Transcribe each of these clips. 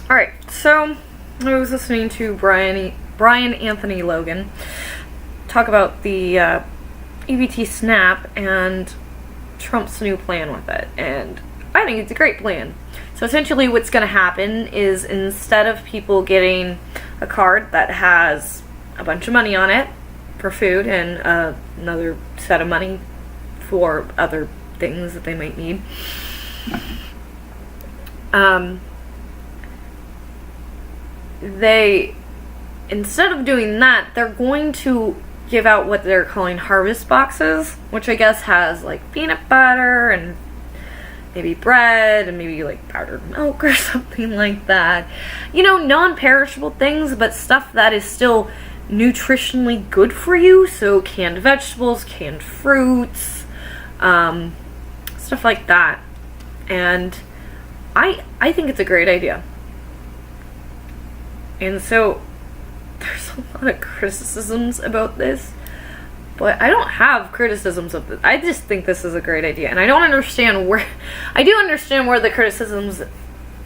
Alright, so I was listening to Brian Anthony Logan talk about the EBT SNAP and Trump's new plan with it, and I think it's a great plan. So essentially what's going to happen is, instead of people getting a card that has a bunch of money on it for food and another set of money for other things that they might need, instead of doing that, they're going to give out what they're calling harvest boxes, which I guess has like peanut butter and maybe bread and maybe like powdered milk or something like that. You know, non-perishable things, but stuff that is still nutritionally good for you. So canned vegetables, canned fruits, stuff like that. And I think it's a great idea. And so there's a lot of criticisms about this, but I don't have criticisms of this. I just think this is a great idea, and I don't understand where. I do understand where the criticisms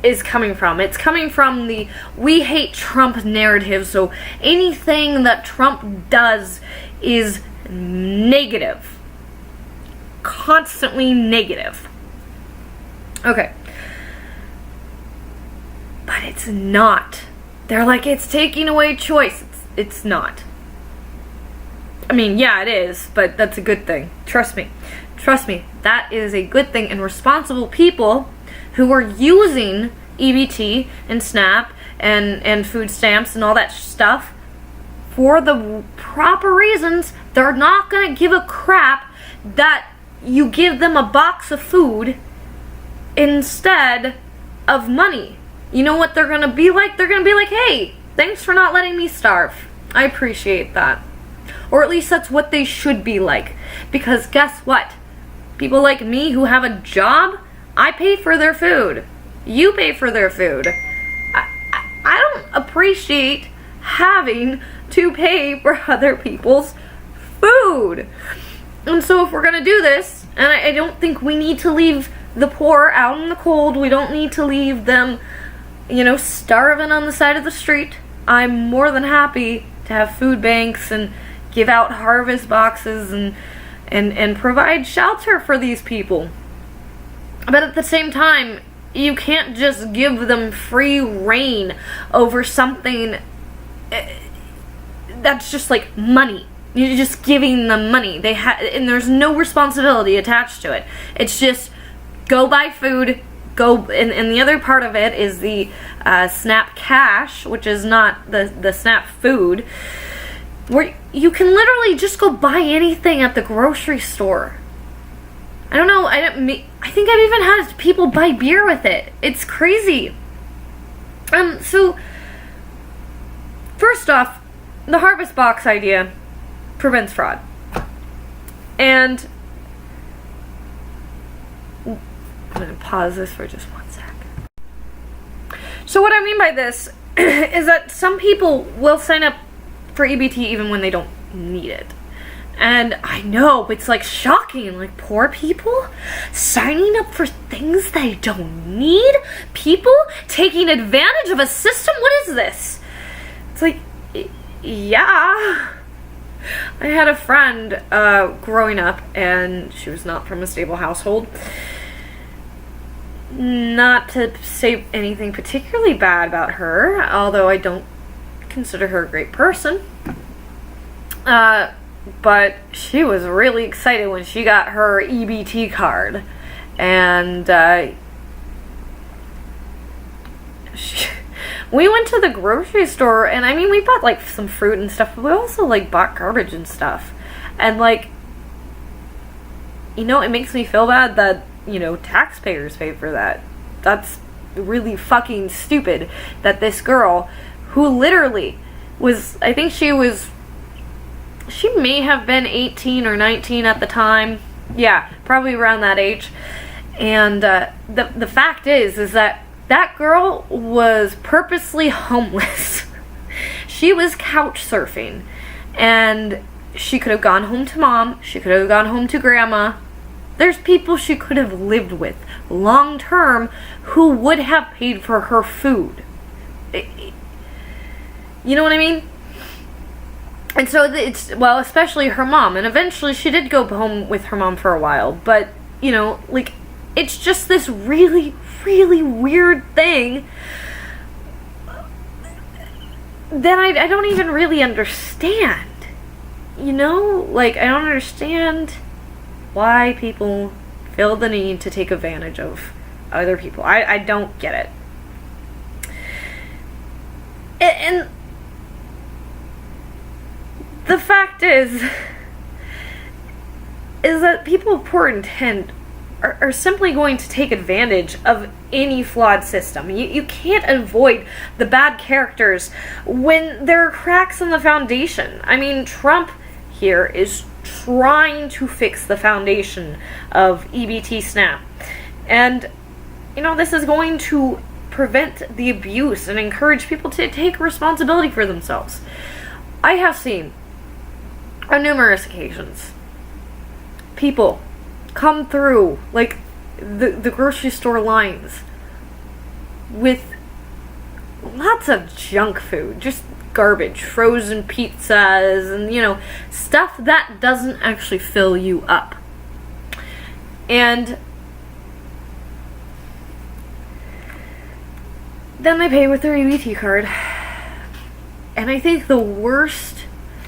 is coming from. It's coming from the "we hate Trump" narrative. So anything that Trump does is negative, constantly negative. Okay, but it's not. They're like, it's taking away choice. It's not. I mean, yeah, it is, but that's a good thing. Trust me. Trust me. That is a good thing. And responsible people who are using EBT and SNAP and food stamps and all that stuff for the proper reasons, they're not going to give a crap that you give them a box of food instead of money. You know what they're going to be like? They're going to be like, hey, thanks for not letting me starve. I appreciate that. Or at least that's what they should be like. Because guess what? People like me who have a job, I pay for their food. You pay for their food. I don't appreciate having to pay for other people's food. And so if we're going to do this, and I don't think we need to leave the poor out in the cold. We don't need to leave them, you know, starving on the side of the street. I'm more than happy to have food banks and give out harvest boxes and provide shelter for these people. But at the same time, you can't just give them free reign over something that's just like money. You're just giving them money. And there's no responsibility attached to it. It's just go buy food. And the other part of it is the SNAP Cash, which is not the SNAP food, where you can literally just go buy anything at the grocery store. I don't know, I think I've even had people buy beer with it. It's crazy. So, first off, the harvest box idea prevents fraud. And I'm going to pause this for just 1 sec. So what I mean by this is that some people will sign up for EBT even when they don't need it. And I know, it's like shocking, like poor people signing up for things they don't need? People taking advantage of a system? What is this? It's like, yeah. I had a friend growing up, and she was not from a stable household. Not to say anything particularly bad about her, although I don't consider her a great person. But she was really excited when she got her EBT card. And we went to the grocery store, and I mean, we bought like some fruit and stuff, but we also like bought garbage and stuff. And like, you know, it makes me feel bad that, you know, taxpayers pay for that. That's really fucking stupid that this girl, who literally was, I think she may have been 18 or 19 at the time. Yeah, probably around that age. And the fact is that girl was purposely homeless. She was couch surfing. And she could have gone home to mom. She could have gone home to grandma. There's people she could have lived with long term who would have paid for her food. You know what I mean? And so it's, well, especially her mom. And eventually she did go home with her mom for a while. But, you know, like, it's just this really, really weird thing that I don't even really understand. You know? Like, I don't understand why people feel the need to take advantage of other people. I don't get it. And the fact is that people of poor intent are simply going to take advantage of any flawed system. You can't avoid the bad characters when there are cracks in the foundation. I mean, Trump here is trying to fix the foundation of EBT SNAP. And, you know, this is going to prevent the abuse and encourage people to take responsibility for themselves. I have seen on numerous occasions people come through, like, the grocery store lines with lots of junk food, just garbage, frozen pizzas, and, you know, stuff that doesn't actually fill you up. And then they pay with their EBT card. And I think the worst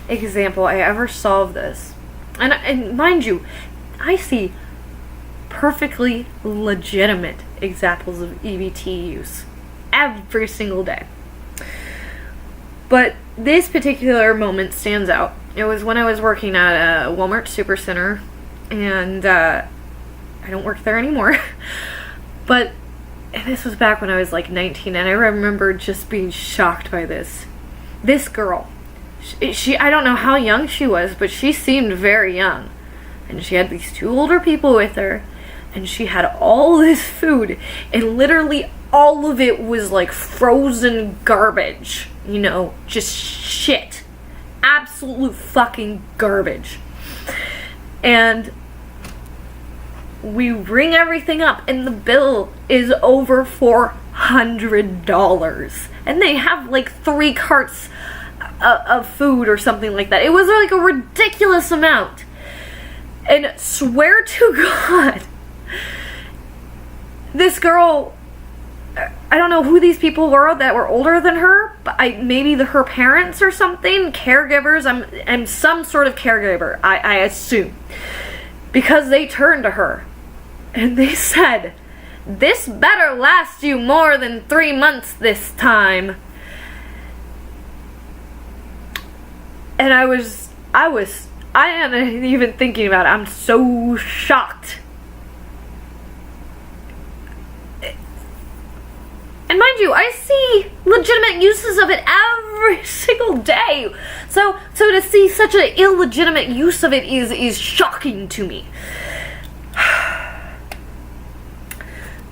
example I ever saw of this, and mind you, I see perfectly legitimate examples of EBT use every single day. But this particular moment stands out. It was when I was working at a Walmart Supercenter, and I don't work there anymore. But this was back when I was like 19, and I remember just being shocked by this. This girl, she I don't know how young she was, but she seemed very young. And she had these two older people with her, and she had all this food, and literally all of it was like frozen garbage. You know, just shit. Absolute fucking garbage. And we ring everything up, and the bill is over $400. And they have like 3 carts of food or something like that. It was like a ridiculous amount. And swear to God, this girl, I don't know who these people were that were older than her, but maybe her parents or something, caregivers. I'm some sort of caregiver, I assume, because they turned to her and they said, "This better last you more than 3 months this time." And I am even thinking about it. I'm so shocked. And mind you, I see legitimate uses of it every single day. So to see such an illegitimate use of it is shocking to me.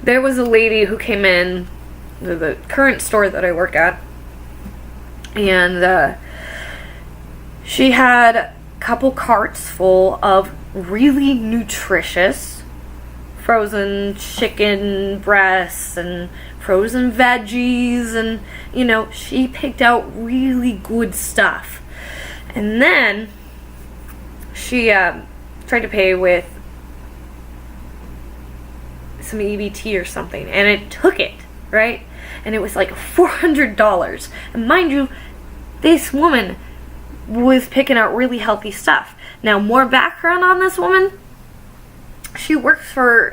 There was a lady who came in the current store that I work at, and she had a couple carts full of really nutritious frozen chicken breasts and frozen veggies, and, you know, she picked out really good stuff. And then she tried to pay with some EBT or something, and it took it, right? And it was like $400. And mind you, this woman was picking out really healthy stuff. Now, more background on this woman. She works for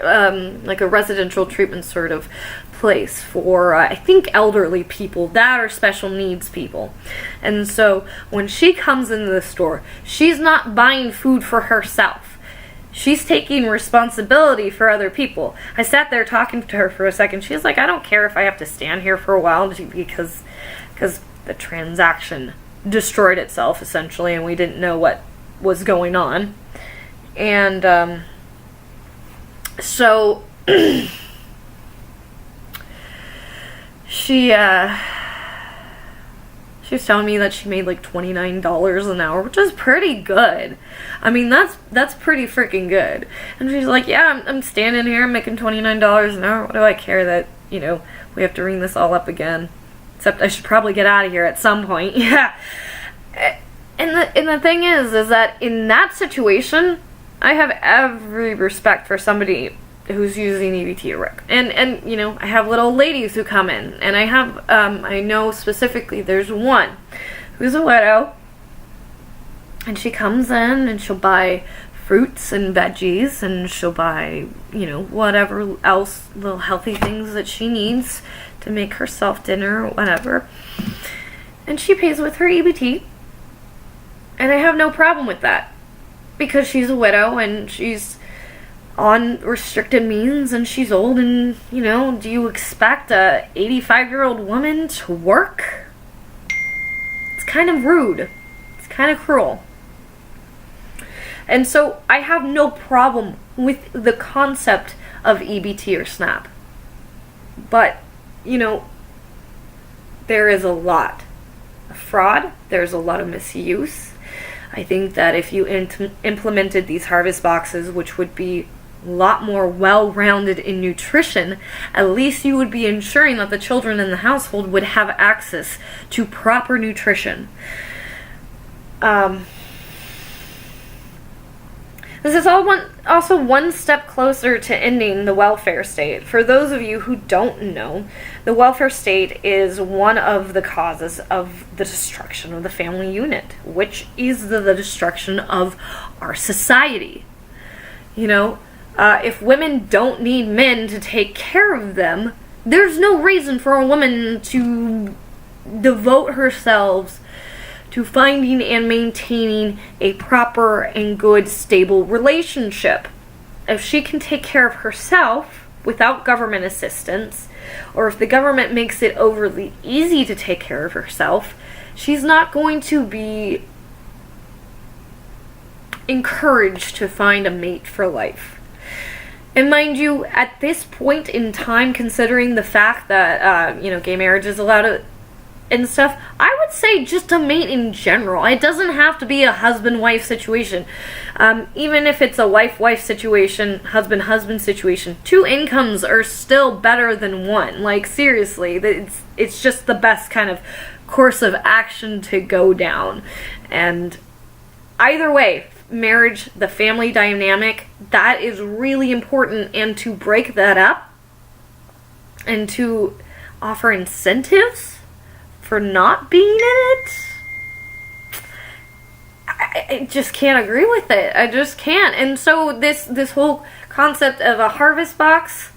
like a residential treatment sort of place for I think elderly people that are special needs people. And so when she comes into the store, she's not buying food for herself. She's taking responsibility for other people. I sat there talking to her for a second. She's like, "I don't care if I have to stand here for a while because the transaction destroyed itself essentially, and we didn't know what was going on." And so she was telling me that she made like $29 an hour, which is pretty good. I mean, that's pretty freaking good. And she's like, "Yeah, I'm standing here, I'm making $29 an hour. What do I care that, you know, we have to ring this all up again?" Except I should probably get out of here at some point. Yeah. And the thing is that in that situation, I have every respect for somebody who's using EBT or RIC. And you know, I have little ladies who come in, and I have, I know specifically there's one who's a widow, and she comes in and she'll buy fruits and veggies, and she'll buy, you know, whatever else, little healthy things that she needs to make herself dinner or whatever. And she pays with her EBT. And I have no problem with that, because she's a widow and she's on restricted means and she's old, and, you know, do you expect a 85-year-old woman to work? It's kind of rude. It's kind of cruel. And so I have no problem with the concept of EBT or SNAP. But, you know, there is a lot of fraud. There's a lot of misuse. I think that if you implemented these harvest boxes, which would be a lot more well-rounded in nutrition, at least you would be ensuring that the children in the household would have access to proper nutrition. This is also one step closer to ending the welfare state. For those of you who don't know, the welfare state is one of the causes of the destruction of the family unit, which is the destruction of our society. You know, if women don't need men to take care of them, there's no reason for a woman to devote herself to finding and maintaining a proper and good, stable relationship. If she can take care of herself without government assistance, or if the government makes it overly easy to take care of herself, she's not going to be encouraged to find a mate for life. And mind you, at this point in time, considering the fact that, you know, gay marriage is allowed and stuff, I would say just a mate in general. It doesn't have to be a husband-wife situation. Even if it's a wife-wife situation, husband-husband situation, 2 incomes are still better than 1. Like, seriously, it's just the best kind of course of action to go down. And either way, marriage, the family dynamic, that is really important. And to break that up and to offer incentives for not being in it, I just can't agree with it. I just can't. And so this whole concept of a harvest box,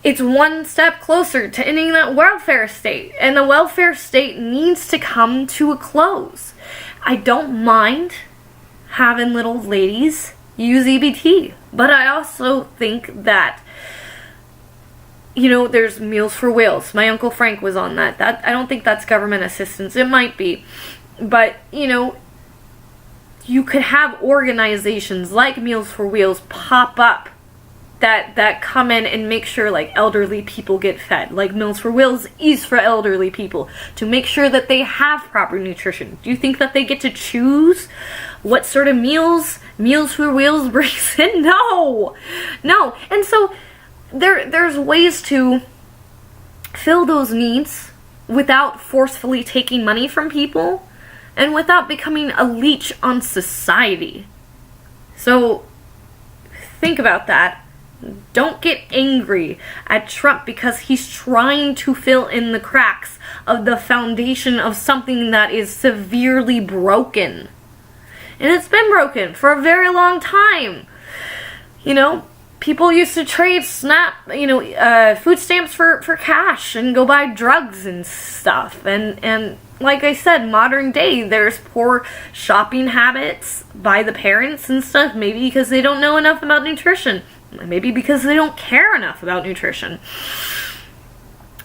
it's one step closer to ending that welfare state. And the welfare state needs to come to a close. I don't mind having little ladies use EBT, but I also think that, you know, there's Meals for Wheels. My Uncle Frank was on that. I don't think that's government assistance. It might be. But, you know, you could have organizations like Meals for Wheels pop up that come in and make sure, like, elderly people get fed. Like, Meals for Wheels is for elderly people, to make sure that they have proper nutrition. Do you think that they get to choose what sort of meals Meals for Wheels brings in? No. And so there's ways to fill those needs without forcefully taking money from people and without becoming a leech on society. So think about that. Don't get angry at Trump because he's trying to fill in the cracks of the foundation of something that is severely broken. And it's been broken for a very long time. You know, people used to trade food stamps for cash and go buy drugs and stuff. And like I said, modern day, there's poor shopping habits by the parents and stuff. Maybe because they don't know enough about nutrition. Maybe because they don't care enough about nutrition.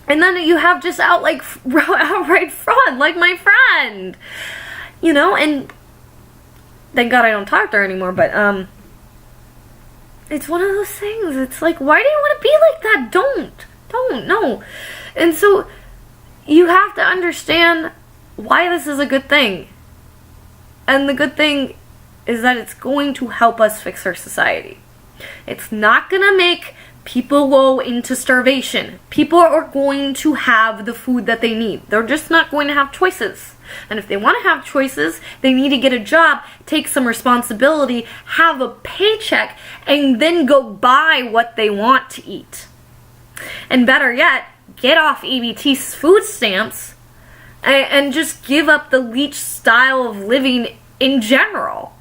And then you have just outright fraud, like my friend. You know, and thank God I don't talk to her anymore, but, it's one of those things. It's like, why do you want to be like that? Don't, no. And so, you have to understand why this is a good thing. And the good thing is that it's going to help us fix our society. It's not going to make people go into starvation. People are going to have the food that they need. They're just not going to have choices. And if they want to have choices, they need to get a job, take some responsibility, have a paycheck, and then go buy what they want to eat. And better yet, get off EBT's food stamps and just give up the leech style of living in general.